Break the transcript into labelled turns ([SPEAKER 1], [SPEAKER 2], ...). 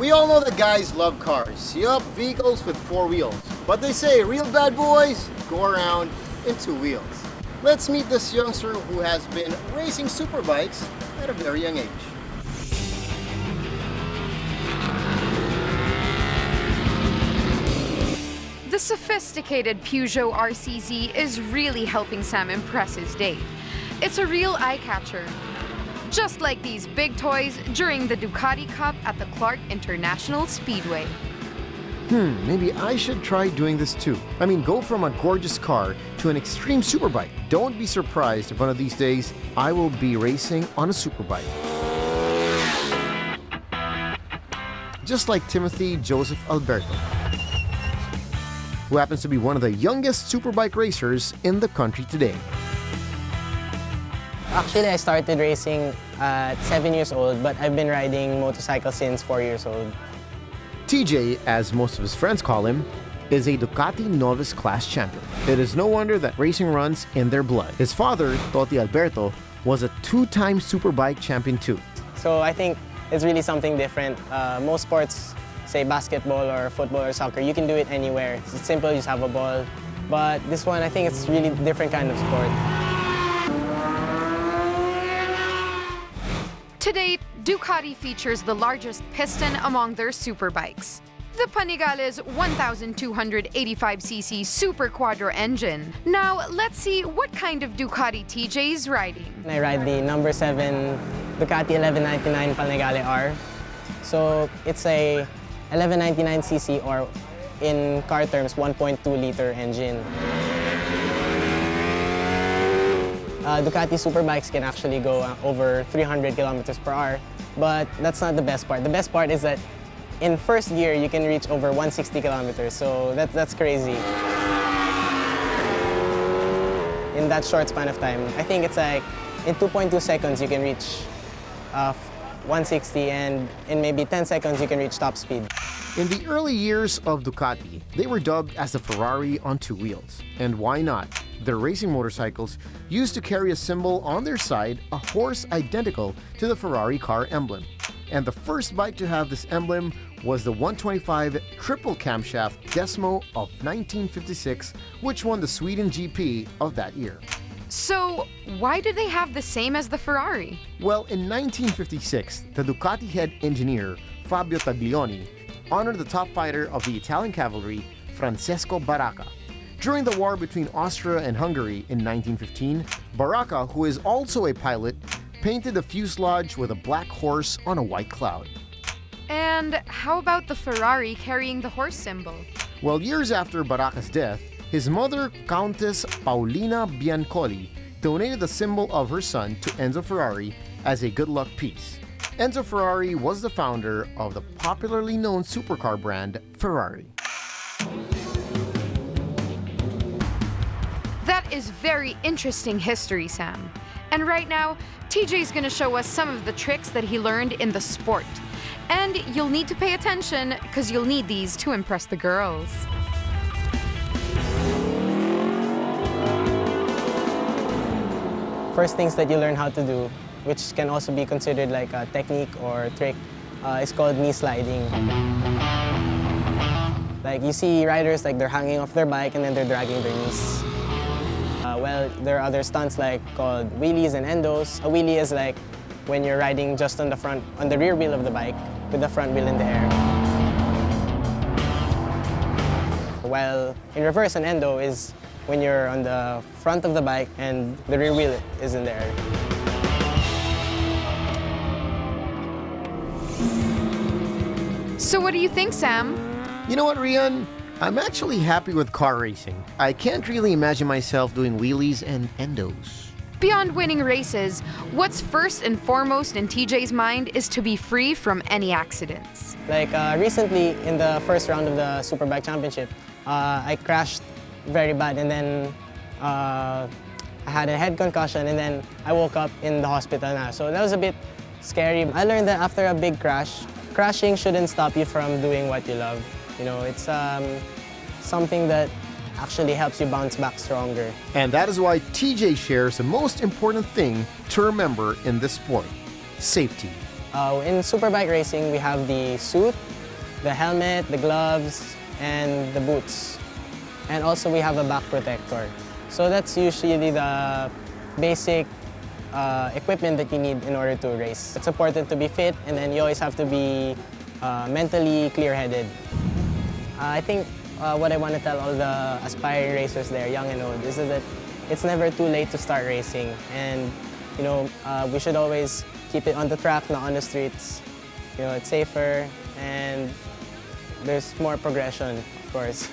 [SPEAKER 1] We all know that guys love cars. Yup, vehicles with four wheels. But they say real bad boys go around in two wheels. Let's meet this youngster who has been racing superbikes at a very young age.
[SPEAKER 2] The sophisticated Peugeot RCZ is really helping Sam impress his date. It's a real eye-catcher. Just like these big toys during the Ducati Cup at the Clark International Speedway.
[SPEAKER 1] Maybe I should try doing this too. I mean, go from a gorgeous car to an extreme superbike. Don't be surprised if one of these days I will be racing on a superbike. Just like Timothy Joseph Alberto, who happens to be one of the youngest superbike racers in the country today.
[SPEAKER 3] Actually, I started racing at 7 years old, but I've been riding motorcycles since 4 years old.
[SPEAKER 1] TJ, as most of his friends call him, is a Ducati Novice Class champion. It is no wonder that racing runs in their blood. His father, Toti Alberto, was a two-time superbike champion too.
[SPEAKER 3] So I think it's really something different. Most sports, say basketball or football or soccer, you can do it anywhere. It's simple, you just have a ball. But this one, I think it's really different kind of sport.
[SPEAKER 2] To date, Ducati features the largest piston among their superbikes. The Panigales 1,285cc Super Quadro engine. Now, let's see what kind of Ducati TJ is riding.
[SPEAKER 3] I ride the number 7 Ducati 1199 Panigale R. So it's a 1199cc, or in car terms, 1.2-liter engine. Ducati superbikes can actually go over 300 kilometers per hour, but that's not the best part. The best part is that in first gear, you can reach over 160 kilometers, so that's crazy. In that short span of time, I think it's like in 2.2 seconds you can reach 160, and in maybe 10 seconds you can reach top speed.
[SPEAKER 1] In the early years of Ducati, they were dubbed as the Ferrari on two wheels. And why not? Their racing motorcycles used to carry a symbol on their side, a horse identical to the Ferrari car emblem. And the first bike to have this emblem was the 125 triple camshaft Desmo of 1956, which won the Sweden GP of that year.
[SPEAKER 2] So, why do they have the same as the Ferrari?
[SPEAKER 1] Well, in 1956, the Ducati head engineer, Fabio Taglioni, honored the top fighter of the Italian cavalry, Francesco Baracca. During the war between Austria and Hungary in 1915, Baracca, who is also a pilot, painted the fuselage with a black horse on a white cloud.
[SPEAKER 2] And how about the Ferrari carrying the horse symbol?
[SPEAKER 1] Well, years after Baracca's death, his mother, Countess Paolina Biancoli, donated the symbol of her son to Enzo Ferrari as a good luck piece. Enzo Ferrari was the founder of the popularly known supercar brand Ferrari.
[SPEAKER 2] That is very interesting history, Sam. And right now, TJ's gonna show us some of the tricks that he learned in the sport. And you'll need to pay attention, because you'll need these to impress the girls.
[SPEAKER 3] First things that you learn how to do, which can also be considered like a technique or trick, is called knee sliding. Like you see riders, like they're hanging off their bike and then they're dragging their knees. Well, there are other stunts like called wheelies and endos. A wheelie is like when you're riding just on the rear wheel of the bike with the front wheel in the air. While in reverse, an endo is when you're on the front of the bike and the rear wheel is in the air.
[SPEAKER 2] So what do you think, Sam?
[SPEAKER 1] You know what, Rian? I'm actually happy with car racing. I can't really imagine myself doing wheelies and endos.
[SPEAKER 2] Beyond winning races, what's first and foremost in TJ's mind is to be free from any accidents.
[SPEAKER 3] Like recently, in the first round of the Superbike Championship, I crashed very bad, and then I had a head concussion, and then I woke up in the hospital now. So that was a bit scary. I learned that after a big crash, crashing shouldn't stop you from doing what you love. You know, it's something that actually helps you bounce back stronger.
[SPEAKER 1] And that is why TJ shares the most important thing to remember in this sport: safety.
[SPEAKER 3] In superbike racing, we have the suit, the helmet, the gloves, and the boots. And also we have a back protector. So that's usually the basic equipment that you need in order to race. It's important to be fit, and then you always have to be mentally clear-headed. I think what I want to tell all the aspiring racers there, young and old, is that it's never too late to start racing. And we should always keep it on the track, not on the streets. It's safer, and there's more progression, of course.